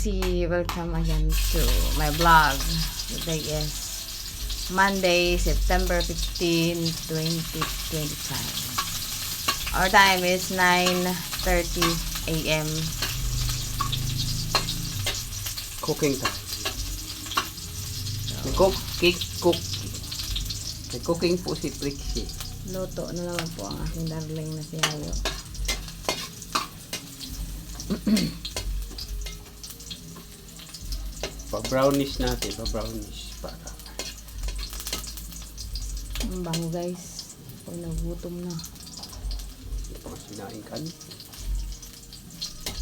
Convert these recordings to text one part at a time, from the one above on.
Casey, welcome again to my vlog. Today is Monday, September 15, 2025. Our time is 9:30 a.m. Cooking time. May cooking po si Trixie. Luto na naman po ang aking darling na si Hayo. Pa-brownish natin. Pa-brownish para. Ang bango guys. Pag nagutom na. Hindi pa kasi sinaing kan.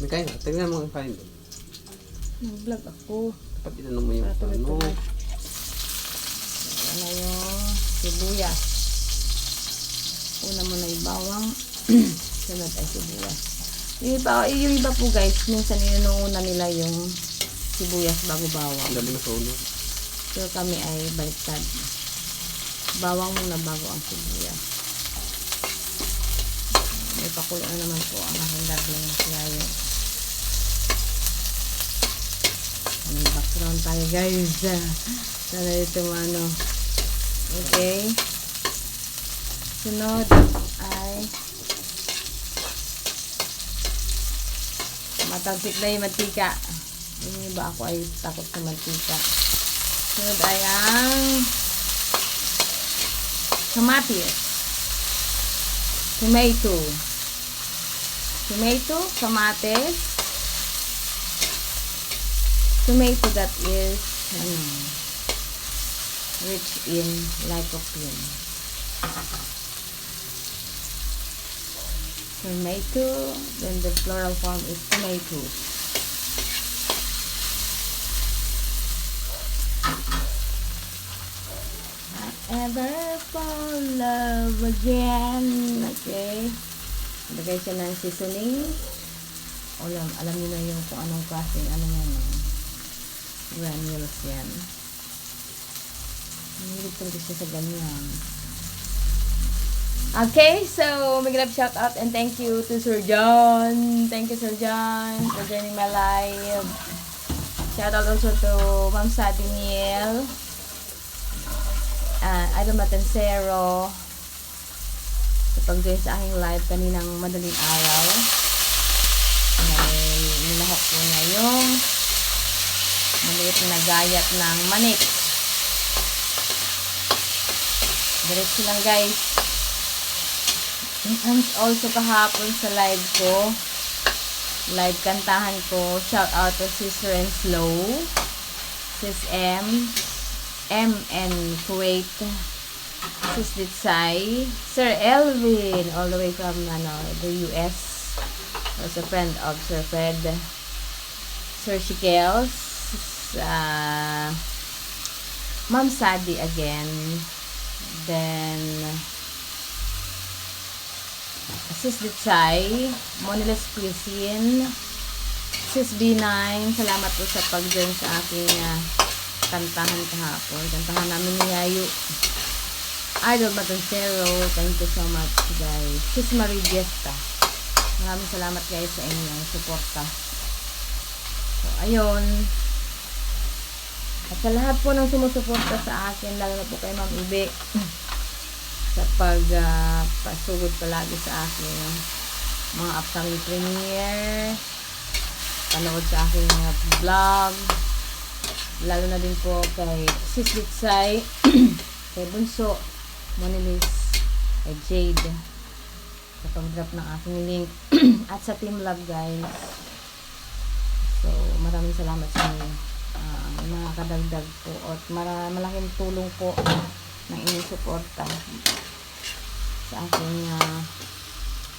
May kain na. Tingnan mo ang kain doon. Nag-vlog ako. Dapat tinanong mo yung Para ano. tuloy-tuloy. Ano yung sibuyas. Una mo na ibawang. Sunod ay sibuyas. Yung iba po guys, minsan inuuna nila yung sibuyas bago bawang. Ang dami na sunog. Pero kami ay baliktad. Bawang muna bago ang sibuyas. May pakulo na naman po ang aking darling na siyayo. May background tayo guys. Sana ito ano. Okay. Sunod ay matansik na yung mantika. Yung iba ako ay takot sa mantika. Sunod ay ang kamatis. Tomato. Tomato, kamatis. Tomato that is rich in lycopene. Tomato, then the plural form is tomatoes. Ever fall in love again. Okay. Lagay siya ng seasoning. Alam niyo na yung kung anong klaseng ano yan. Granules yan. Mahilig talaga siya sa ganyan. Okay, so big love shout out and thank you to Sir John. Thank you Sir John for joining my live. Shout out also to Ma'am Sadiniel. Idol Matancero sa pag-join sa aking live kaninang madaling araw. Nilahok ko na yung maliit na gayat ng manik. Diretso lang guys. And also kahapon sa live ko, live kantahan ko, shout out to Sis Renslow, Sis M and Kuwait, Sis Ditsay, Sir Elvin, all the way from the US, was a friend of Sir Fred, Sir Shikels, Ma'am Sadi again, then Sis Ditsay, Monilas Cuisine, Sis B9, salamat po sa pag-join sa aking kantahan kahapon. Kantahan namin ni Yayo. Idol Matancero, thank you so much guys. Sis Marie Diesta, maraming salamat guys sa inyong suporta. So, ayun. At sa lahat po ng sumusuporta sa akin, lalo na po kay Ma'am Ibe, sa pasugod palagi sa akin mga upcoming premiere, panood sa aking vlog, lalo na din po kay Sis Litsay, kay Bunso, Monilis, kay Jade, sa pag-drop ng aking link, at sa Team Love guys. So maraming salamat sa inyo, mga kadagdag po, at malaking tulong po ng inyong suporta sa aking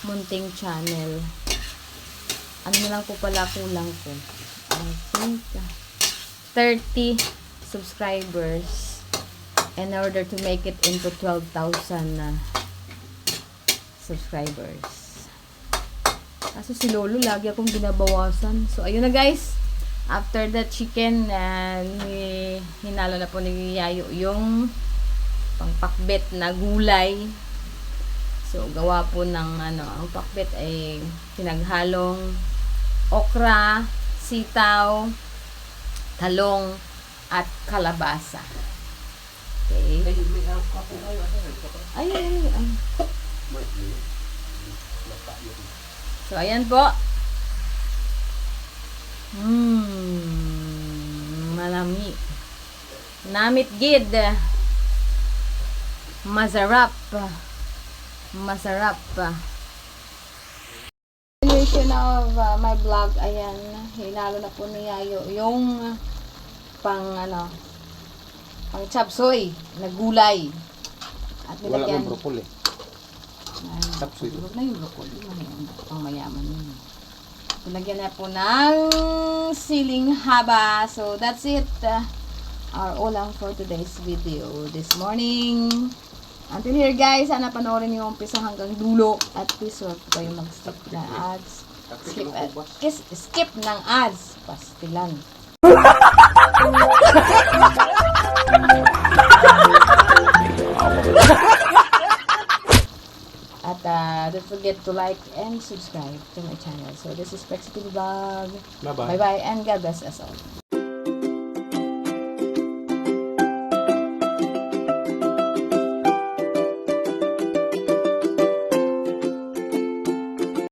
munting channel. Ano na lang po pala kulang ko, I think 30 subscribers in order to make it into 12,000 subscribers. Kaso si Lolo lagi akong binabawasan. So ayun na guys, after the chicken, hinalo na po ni Yayo yung pangpakbet na gulay. So gawa po ng ang pakbet ay pinaghalong okra, sitaw, talong, at kalabasa. Okay. Ay, may kape tayo. Ay. So, ayan po. Malami. Namit gid. Masarap. Masarap. Continuation of my vlog. Ayan. Hinalo na po ni Yayo yung pang chapsoy na gulay. At Wala nilagyan. ng broccoli. Chapsoy. Huwag na yung broccoli. Pang mayaman yun. Nilagyan na po ng siling haba. So, that's it. Our ulam for today's video this morning. Until here guys, sana panoorin niyo yung umpisa hanggang dulo. At please huwag kayo mag-skip ng ads. Skip ng ads. Pastilan. At don't forget to like and subscribe to my channel. So this is Prexity Vlog. Bye-bye. Bye-bye and God bless us all.